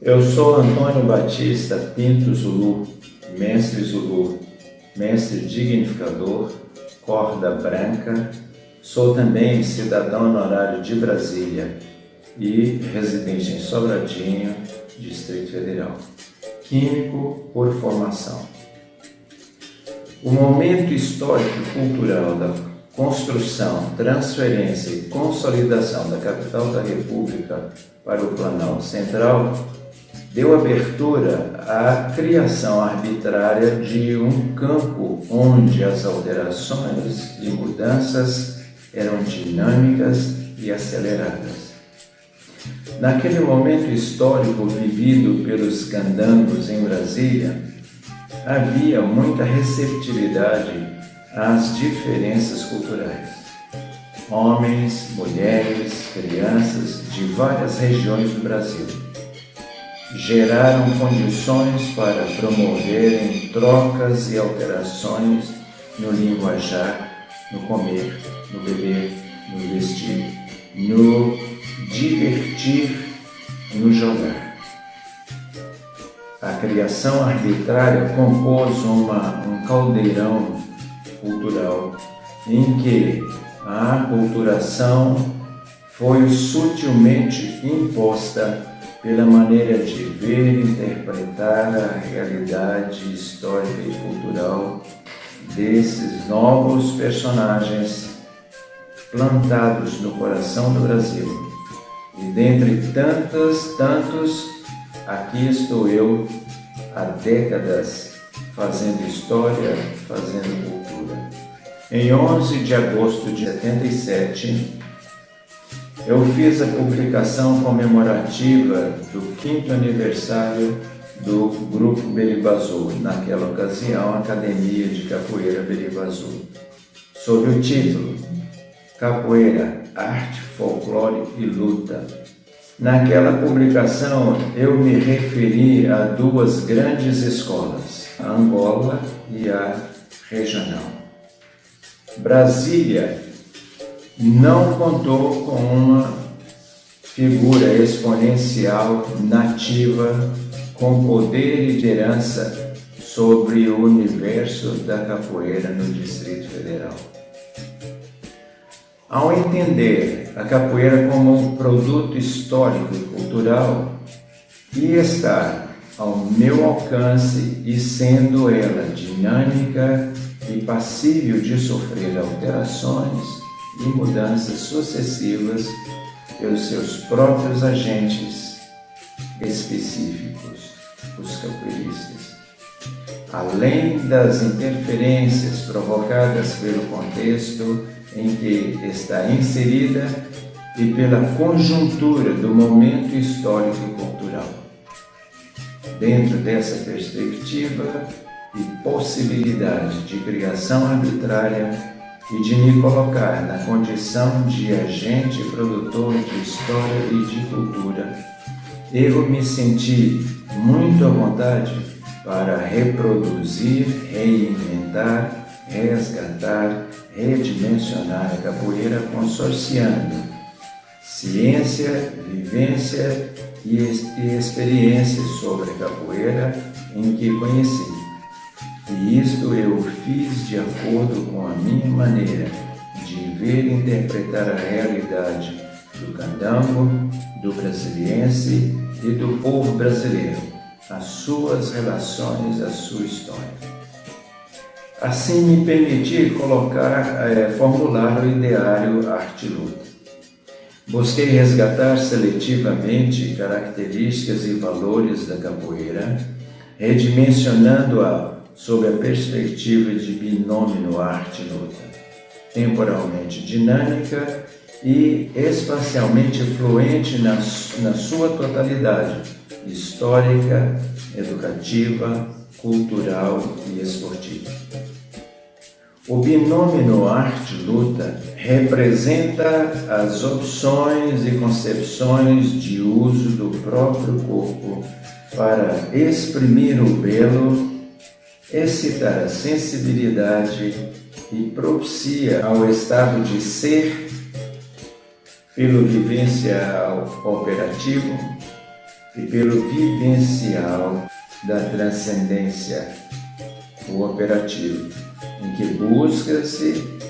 Eu sou Antônio Batista Pinto Zulu, mestre dignificador, corda branca. Sou também cidadão honorário de Brasília e residente em Sobradinho, Distrito Federal. Químico por formação. O momento histórico e cultural da construção, transferência e consolidação da capital da República para o Planalto Central deu abertura à criação arbitrária de um campo onde as alterações e mudanças eram dinâmicas e aceleradas. Naquele momento histórico vivido pelos candangos em Brasília, havia muita receptividade às diferenças culturais. Homens, mulheres, crianças de várias regiões do Brasil geraram condições para promoverem trocas e alterações no linguajar, no comer, no beber, no vestir, no divertir, no jogar. A criação arbitrária compôs um caldeirão cultural em que a aculturação foi sutilmente imposta pela maneira de ver e interpretar a realidade histórica e cultural desses novos personagens plantados no coração do Brasil. E dentre tantos, aqui estou eu há décadas fazendo história, fazendo cultura. Em 11 de agosto de 77, eu fiz a publicação comemorativa do 5º aniversário do Grupo Beriba Azul, naquela ocasião, Academia de Capoeira Beriba Azul, sob o título Capoeira, Arte, Folclore e Luta. Naquela publicação, eu me referi a duas grandes escolas, a Angola e a Regional. Brasília não contou com uma figura exponencial nativa com poder e liderança sobre o universo da capoeira no Distrito Federal. Ao entender a capoeira como um produto histórico e cultural e estar ao meu alcance e sendo ela dinâmica e passível de sofrer alterações e mudanças sucessivas pelos seus próprios agentes específicos, os capoeiristas. Além das interferências provocadas pelo contexto em que está inserida e pela conjuntura do momento histórico e cultural. Dentro dessa perspectiva e possibilidade de criação arbitrária e de me colocar na condição de agente produtor de história e de cultura, eu me senti muito à vontade para reproduzir, reinventar, resgatar, redimensionar a capoeira consorciando ciência, vivência e experiência sobre a capoeira em que conheci. E isto eu fiz de acordo com a minha maneira de ver e interpretar a realidade do candango, do brasiliense e do povo brasileiro, as suas relações, a sua história. Assim me permiti formular o ideário arte-luta. Busquei resgatar seletivamente características e valores da capoeira, redimensionando-a sob a perspectiva de binômio arte-luta, temporalmente dinâmica e espacialmente fluente na sua totalidade, histórica, educativa, cultural e esportiva. O binômio arte-luta representa as opções e concepções de uso do próprio corpo para exprimir o belo, excitar a sensibilidade e propicia ao estado de ser, pelo vivencial operativo, e pelo vivencial da transcendência cooperativa, em que busca-se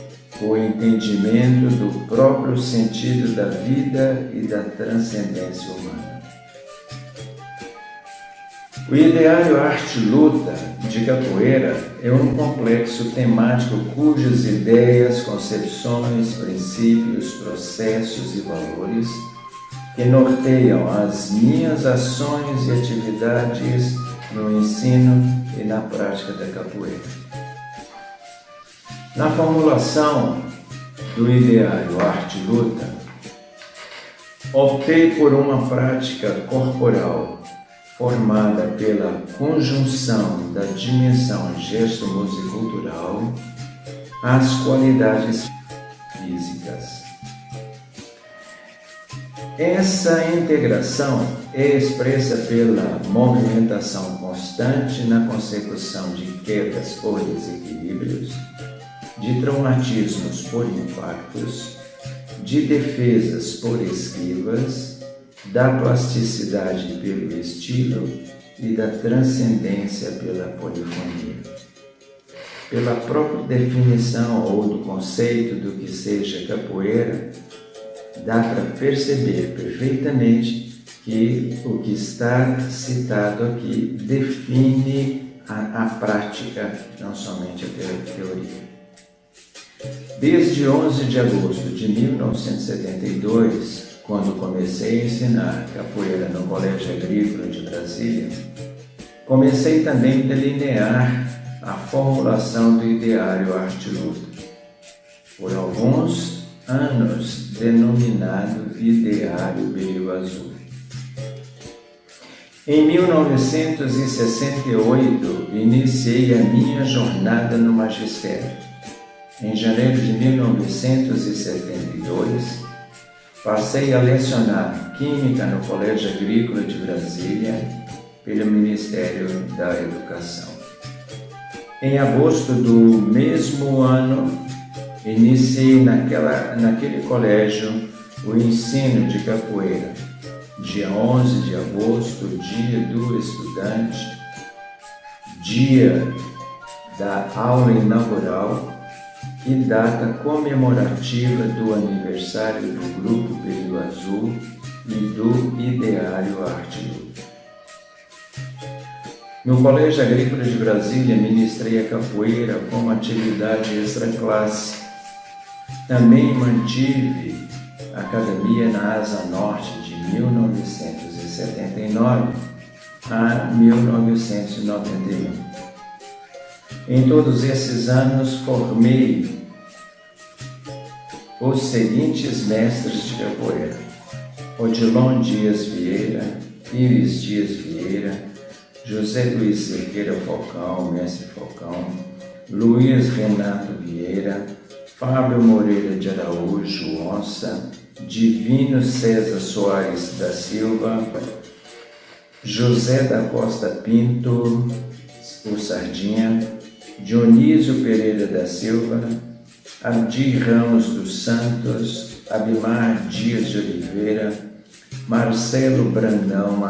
o entendimento do próprio sentido da vida e da transcendência humana. O ideário arte-luta de capoeira é um complexo temático cujas ideias, concepções, princípios, processos e valores que norteiam as minhas ações e atividades no ensino e na prática da capoeira. Na formulação do ideário arte-luta, optei por uma prática corporal formada pela conjunção da dimensão gesto-musicultural às qualidades físicas. Essa integração é expressa pela movimentação constante na consecução de quedas por desequilíbrios, de traumatismos por impactos, de defesas por esquivas, da plasticidade pelo estilo e da transcendência pela polifonia. Pela própria definição ou do conceito do que seja capoeira, dá para perceber perfeitamente que o que está citado aqui define a prática, não somente a teoria. Desde 11 de agosto de 1972, quando comecei a ensinar capoeira no Colégio Agrícola de Brasília, comecei também a delinear a formulação do ideário arte-luta, por alguns anos denominado Ideário Berilo Azul. Em 1968, iniciei a minha jornada no magistério. Em janeiro de 1972, passei a lecionar Química no Colégio Agrícola de Brasília pelo Ministério da Educação. Em agosto do mesmo ano, iniciei naquele colégio o ensino de capoeira. Dia 11 de agosto, dia do estudante, dia da aula inaugural e data comemorativa do aniversário do Grupo Berilo Azul e do Ideário Arte-Luta. No Colégio Agrícola de Brasília, ministrei a capoeira como atividade extraclasse. Também mantive a academia na Asa Norte de 1979 a 1991. Em todos esses anos, formei os seguintes mestres de capoeira: Odilon Dias Vieira, Pires Dias Vieira, José Luiz Cerqueira Falcão, mestre Falcão, Luiz Renato Vieira, Fábio Moreira de Araújo, Onça, Divino César Soares da Silva, José da Costa Pinto, o Sardinha, Dionísio Pereira da Silva, Abdir Ramos dos Santos, Abimar Dias de Oliveira, Marcelo Brandão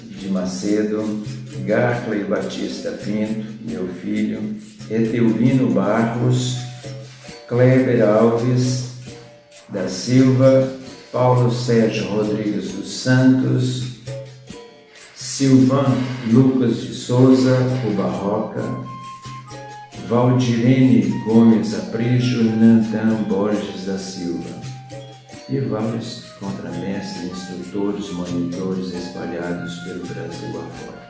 de Macedo, Garcley Batista Pinto, meu filho, Etelvino Barros, Kleber Alves da Silva, Paulo Sérgio Rodrigues dos Santos, Silvan Lucas de Souza, o Barroca, Valdirene Gomes Aprijo, Nandan Borges da Silva e vários contramestres, instrutores, monitores espalhados pelo Brasil afora.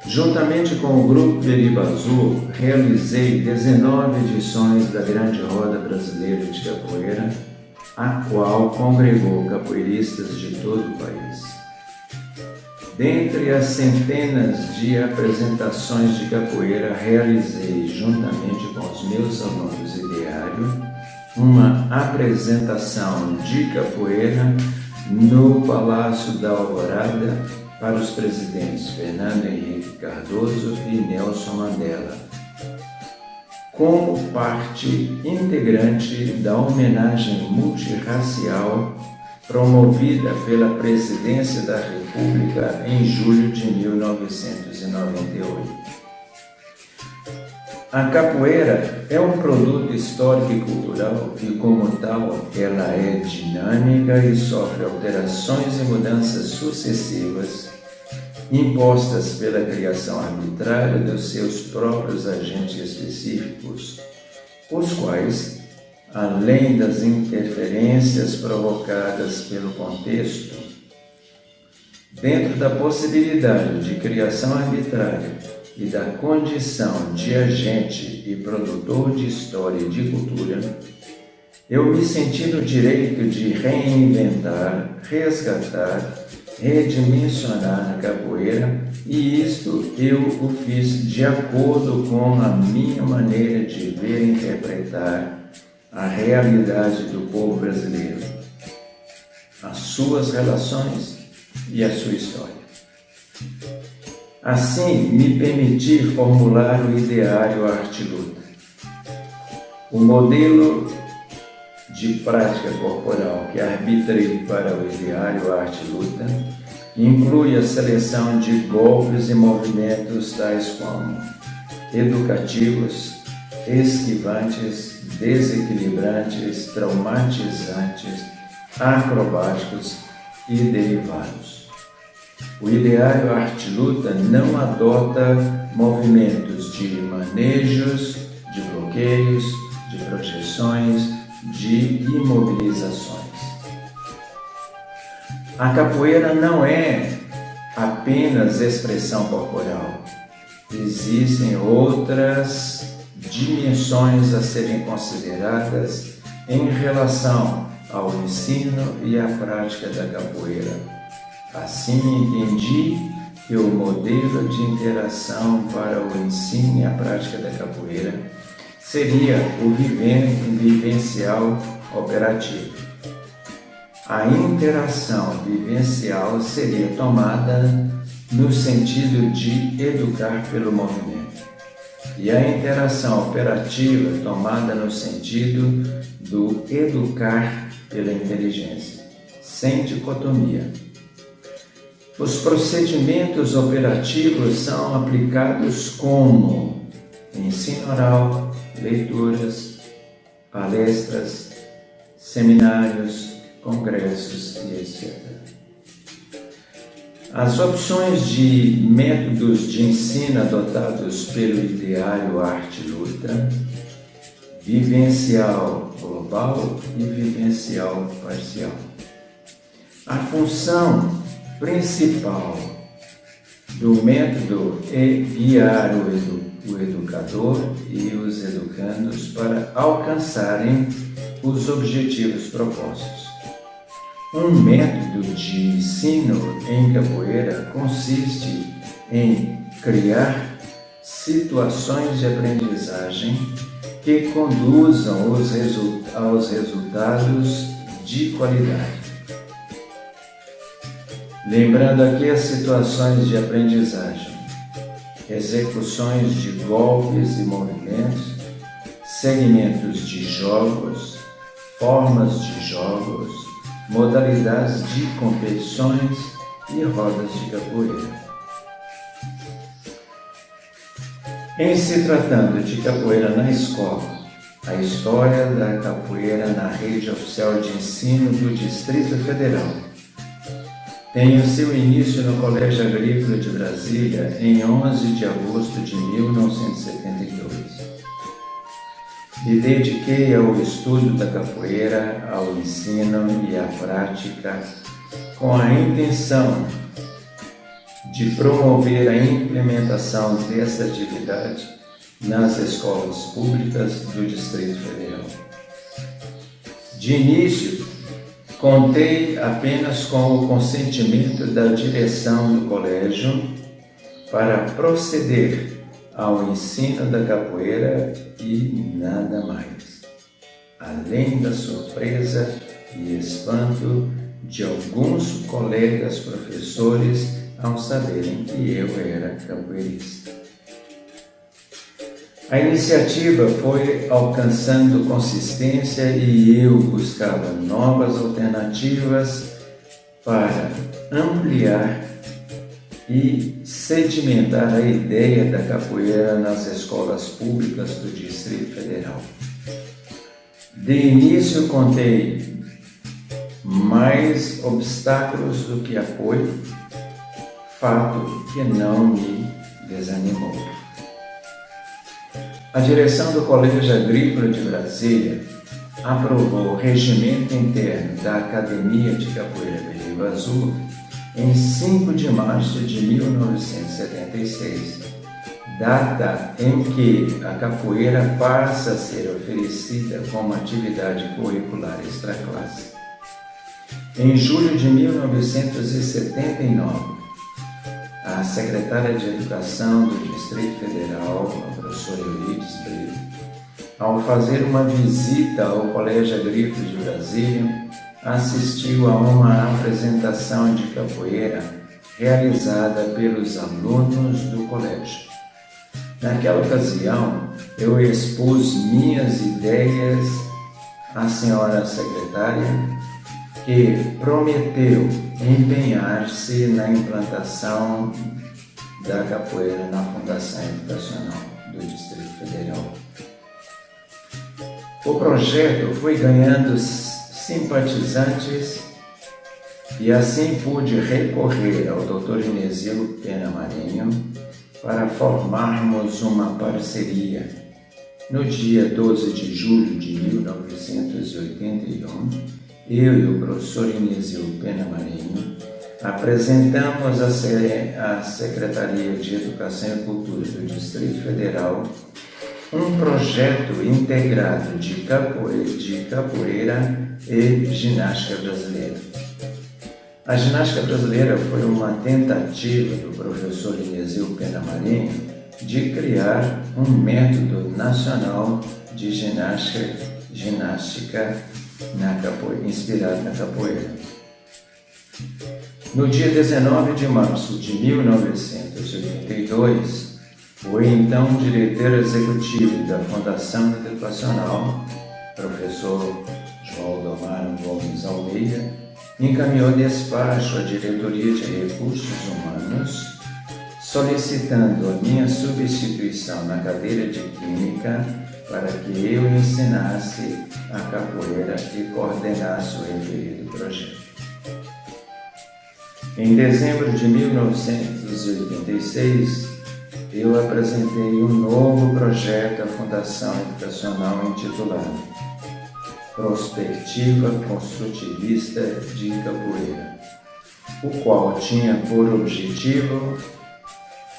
Juntamente com o Grupo Berilo Azul, realizei 19 edições da Grande Roda Brasileira de Capoeira, a qual congregou capoeiristas de todo o país. Dentre as centenas de apresentações de capoeira, realizei, juntamente com os meus alunos ideário, uma apresentação de capoeira no Palácio da Alvorada para os presidentes Fernando Henrique Cardoso e Nelson Mandela, como parte integrante da homenagem multirracial promovida pela Presidência da República em julho de 1998. A capoeira é um produto histórico e cultural e, como tal, ela é dinâmica e sofre alterações e mudanças sucessivas impostas pela criação arbitrária dos seus próprios agentes específicos, os quais, além das interferências provocadas pelo contexto, dentro da possibilidade de criação arbitrária e da condição de agente e produtor de história e de cultura, eu me senti no direito de reinventar, resgatar, redimensionar a capoeira, e isto eu o fiz de acordo com a minha maneira de ver e interpretar a realidade do povo brasileiro, as suas relações e a sua história. Assim, me permiti formular o ideário arte-luta. O modelo de prática corporal que arbitrei para o ideário arte-luta inclui a seleção de golpes e movimentos tais como educativos, esquivantes, desequilibrantes, traumatizantes, acrobáticos e derivados. O ideário arte-luta não adota movimentos de manejos, de bloqueios, de projeções, de imobilizações. A capoeira não é apenas expressão corporal. Existem outras dimensões a serem consideradas em relação ao ensino e à prática da capoeira. Assim, entendi que o modelo de interação para o ensino e a prática da capoeira seria o vivencial operativo. A interação vivencial seria tomada no sentido de educar pelo movimento, e a interação operativa tomada no sentido do educar pela inteligência, sem dicotomia. Os procedimentos operativos são aplicados como ensino oral, leituras, palestras, seminários, congressos e etc. As opções de métodos de ensino adotados pelo ideário arte-luta, vivencial global e vivencial parcial. A função principal do método é guiar o educador e os educandos para alcançarem os objetivos propostos. Um método de ensino em capoeira consiste em criar situações de aprendizagem que conduzam aos resultados de qualidade. Lembrando aqui as situações de aprendizagem: execuções de golpes e movimentos, segmentos de jogos, formas de jogos, modalidades de competições e rodas de capoeira. Em se tratando de capoeira na escola, a história da capoeira na rede oficial de ensino do Distrito Federal tem o seu início no Colégio Agrícola de Brasília em 11 de agosto de 1972. Me dediquei ao estudo da capoeira, ao ensino e à prática, com a intenção de promover a implementação dessa atividade nas escolas públicas do Distrito Federal. De início, contei apenas com o consentimento da direção do colégio para proceder ao ensino da capoeira e nada mais, além da surpresa e espanto de alguns colegas professores ao saberem que eu era capoeirista. A iniciativa foi alcançando consistência e eu buscava novas alternativas para ampliar e sedimentar a ideia da capoeira nas escolas públicas do Distrito Federal. De início, contei mais obstáculos do que apoio, fato que não me desanimou. A direção do Colégio Agrícola de Brasília aprovou o regimento interno da Academia de Capoeira Berreiro Azul em 5 de março de 1976, data em que a capoeira passa a ser oferecida como atividade curricular extraclasse. Em julho de 1979, a secretária de Educação do Distrito Federal, a professora Eurides Brito, ao fazer uma visita ao Colégio Agrícola de Brasília, assistiu a uma apresentação de capoeira realizada pelos alunos do colégio. Naquela ocasião, eu expus minhas ideias à senhora secretária, que prometeu empenhar-se na implantação da capoeira na Fundação Educacional do Distrito Federal. O projeto foi ganhando simpatizantes e assim pude recorrer ao Dr. Inesio Pena Marinho para formarmos uma parceria. No dia 12 de julho de 1981, eu e o professor Inesio Pena Marinho apresentamos à Secretaria de Educação e Cultura do Distrito Federal um projeto integrado de capoeira e ginástica brasileira. A ginástica brasileira foi uma tentativa do professor Inesio Pena Marinho de criar um método nacional de ginástica inspirado na capoeira. No dia 19 de março de 1982, o então diretor executivo da Fundação Educacional, professor João Domar Gomes Almeida, encaminhou despacho à Diretoria de Recursos Humanos, solicitando a minha substituição na cadeira de Química para que eu ensinasse a capoeira e coordenasse o referido projeto. Em dezembro de 1986, eu apresentei um novo projeto à Fundação Educacional intitulado Prospectiva Construtivista de Capoeira, o qual tinha por objetivo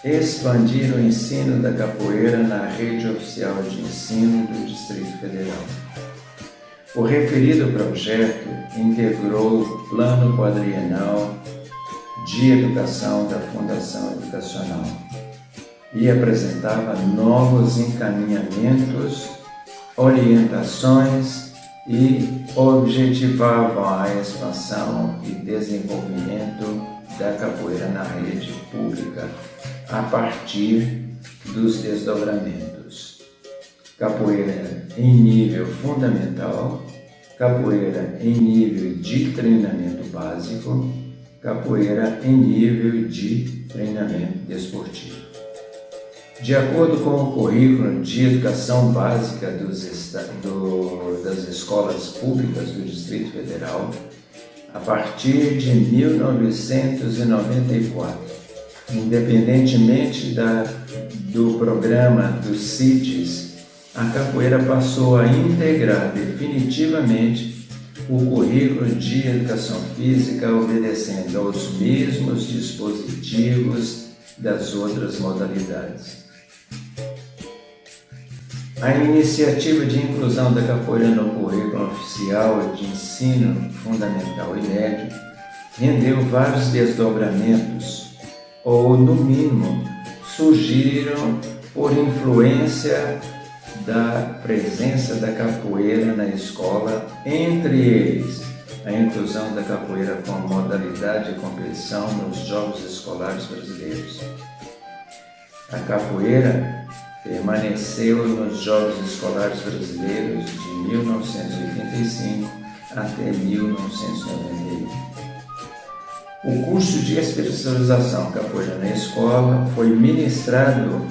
expandir o ensino da capoeira na rede oficial de ensino do Distrito Federal. O referido projeto integrou o Plano Quadrienal de Educação da Fundação Educacional e apresentava novos encaminhamentos, orientações e objetivava a expansão e desenvolvimento da capoeira na rede pública a partir dos desdobramentos: capoeira em nível fundamental, capoeira em nível de treinamento básico, capoeira em nível de treinamento desportivo. De acordo com o currículo de educação básica das escolas públicas do Distrito Federal, a partir de 1994, independentemente do programa dos CITES, a capoeira passou a integrar definitivamente o currículo de educação física, obedecendo aos mesmos dispositivos das outras modalidades. A iniciativa de inclusão da capoeira no currículo oficial de ensino fundamental e médio rendeu vários desdobramentos, ou, no mínimo, surgiram por influência da presença da capoeira na escola, entre eles a inclusão da capoeira como modalidade de competição nos Jogos Escolares Brasileiros. A capoeira permaneceu nos Jogos Escolares Brasileiros de 1985 até 1991. O curso de especialização Capoeira na Escola foi ministrado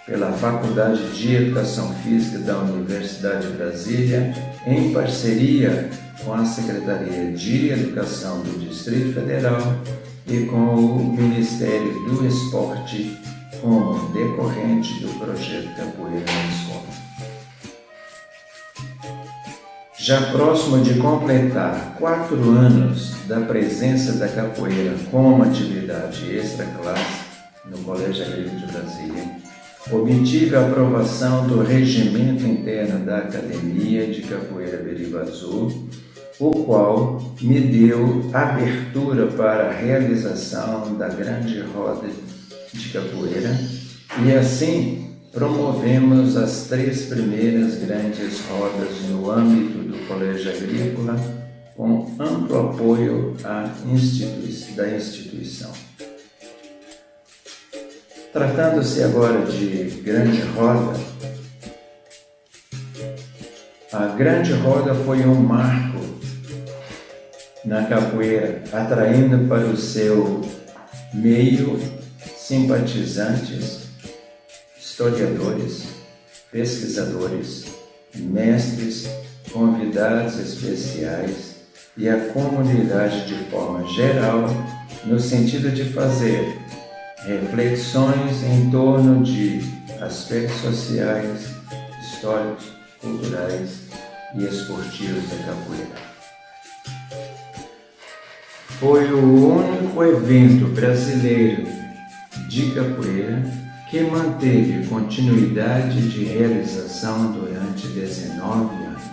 pela Faculdade de Educação Física da Universidade de Brasília, em parceria com a Secretaria de Educação do Distrito Federal e com o Ministério do Esporte, como decorrente do projeto Capoeira na Escola. Já próximo de completar 4 anos da presença da capoeira como atividade extra-classe no Colégio Agrícola de Brasília, obtive a aprovação do regimento interno da Academia de Capoeira Beriba Azul, o qual me deu abertura para a realização da grande roda de capoeira, e assim promovemos as 3 primeiras grandes rodas no âmbito do Colégio Agrícola, com amplo apoio da instituição. Tratando-se agora de grande roda, a grande roda foi um marco na capoeira, atraindo para o seu meio simpatizantes, historiadores, pesquisadores, mestres, convidados especiais e a comunidade de forma geral, no sentido de fazer reflexões em torno de aspectos sociais, históricos, culturais e esportivos da capoeira. Foi o único evento brasileiro de capoeira que manteve continuidade de realização durante 19 anos.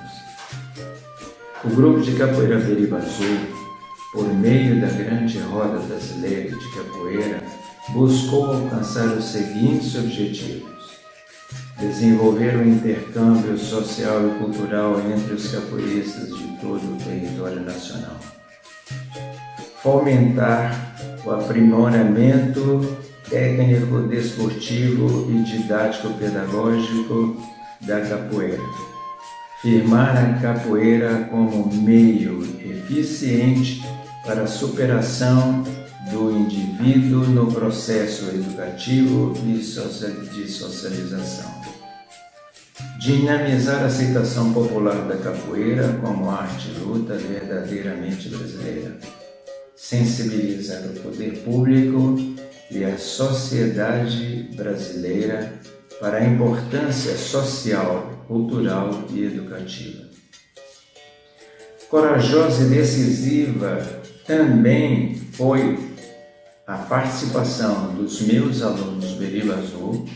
O grupo de capoeira Beriba Azul, por meio da grande roda brasileira de capoeira, buscou alcançar os seguintes objetivos: desenvolver o intercâmbio social e cultural entre os capoeiristas de todo o território nacional, fomentar o aprimoramento técnico, desportivo e didático-pedagógico da capoeira, firmar a capoeira como meio eficiente para a superação do indivíduo no processo educativo e de socialização, dinamizar a aceitação popular da capoeira como arte e luta verdadeiramente brasileira, sensibilizar o poder público e a sociedade brasileira para a importância social, cultural e educativa. Corajosa e decisiva também foi a participação dos meus alunos Beriba Azul,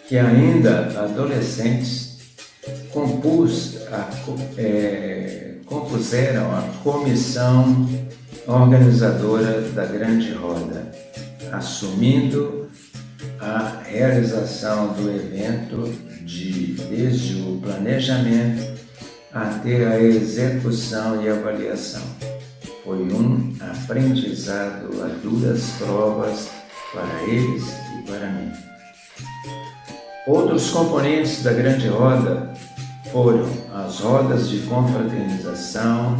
que ainda adolescentes compuseram a comissão organizadora da grande roda, assumindo a realização do evento desde o planejamento até a execução e avaliação. Foi um aprendizado a duras provas para eles e para mim. Outros componentes da grande roda foram as rodas de confraternização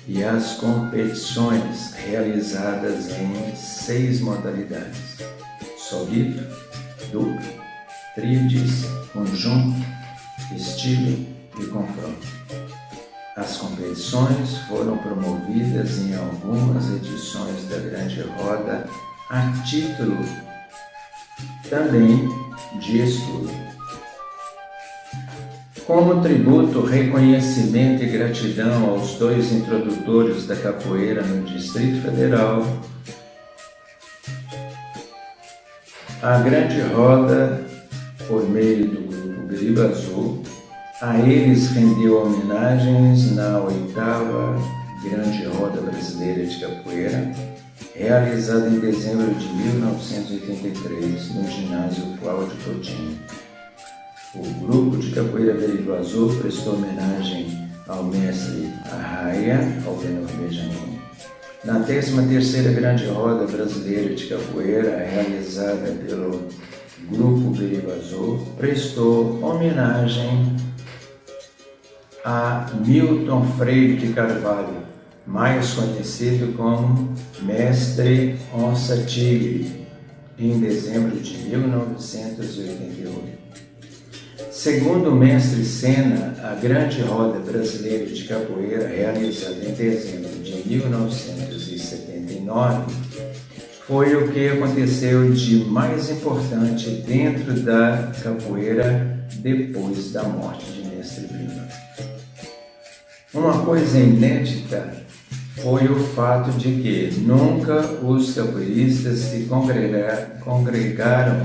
e as competições realizadas em 6 modalidades: solito, duplo, tríades, conjunto, estilo e confronto. As competições foram promovidas em algumas edições da grande roda a título também de estudo. Como tributo, reconhecimento e gratidão aos 2 introdutores da capoeira no Distrito Federal, a grande roda, por meio do grupo Beriba Azul, a eles rendeu homenagens na 8ª Grande Roda Brasileira de Capoeira, realizada em dezembro de 1983 no ginásio Cláudio Coutinho. O grupo de capoeira Beriba Azul prestou homenagem ao mestre Arraia, Albenor Benjamin. Na 13ª Grande Roda Brasileira de Capoeira, realizada pelo Grupo Beriba Azul, prestou homenagem a Milton Freire de Carvalho, mais conhecido como Mestre Onça Tigre, em dezembro de 1988. Segundo o mestre Sena, a grande roda brasileira de capoeira, realizada em dezembro de 1979, foi o que aconteceu de mais importante dentro da capoeira depois da morte de Mestre Lima. Uma coisa inédita foi o fato de que nunca os capoeiristas se congregaram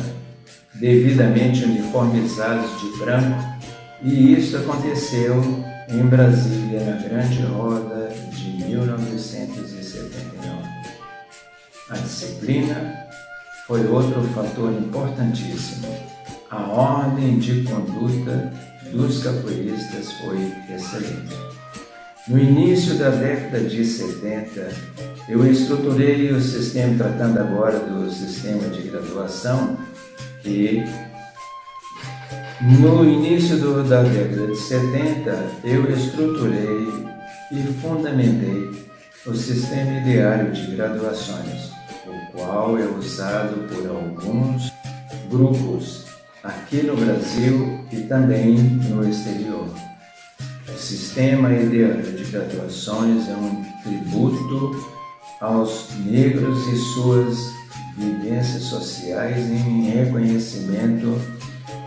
devidamente uniformizados de branco, e isso aconteceu em Brasília na Grande Roda de 1979. A disciplina foi outro fator importantíssimo. A ordem de conduta dos capoeiristas foi excelente. No início da década de 70, eu estruturei o sistema, tratando agora do sistema de graduação, que no início da década de 70 eu estruturei e fundamentei o sistema ideário de graduações, o qual é usado por alguns grupos aqui no Brasil e também no exterior. O sistema ideário de graduações é um tributo aos negros e suas vivências sociais em reconhecimento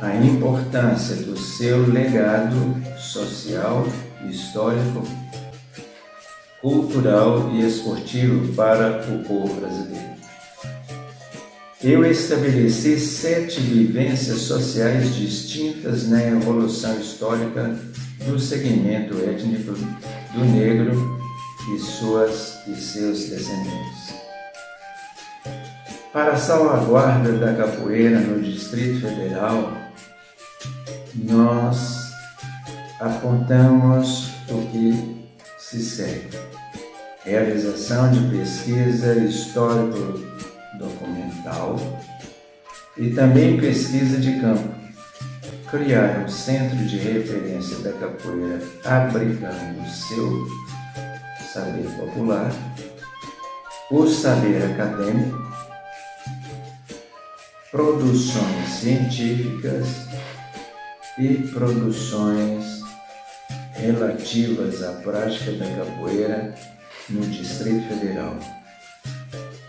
à importância do seu legado social, histórico, cultural e esportivo para o povo brasileiro. Eu estabeleci 7 vivências sociais distintas na evolução histórica do segmento étnico do negro e seus descendentes. Para a salvaguarda da capoeira no Distrito Federal, nós apontamos o que se segue: realização de pesquisa histórico-documental e também pesquisa de campo. Criar um centro de referência da capoeira abrigando o seu saber popular, o saber acadêmico, produções científicas e produções relativas à prática da capoeira no Distrito Federal.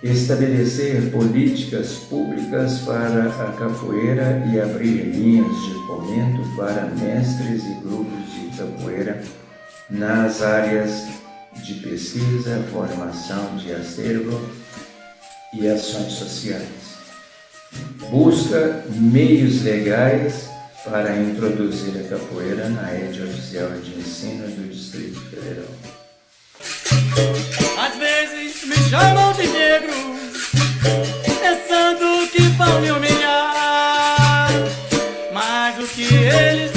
Estabelecer políticas públicas para a capoeira e abrir linhas de fomento para mestres e grupos de capoeira nas áreas de pesquisa, formação de acervo e ações sociais. Busca meios legais para introduzir a capoeira na rede oficial de ensino do Distrito Federal. Às vezes me chamam de negro, pensando que vão me humilhar, mas o que eles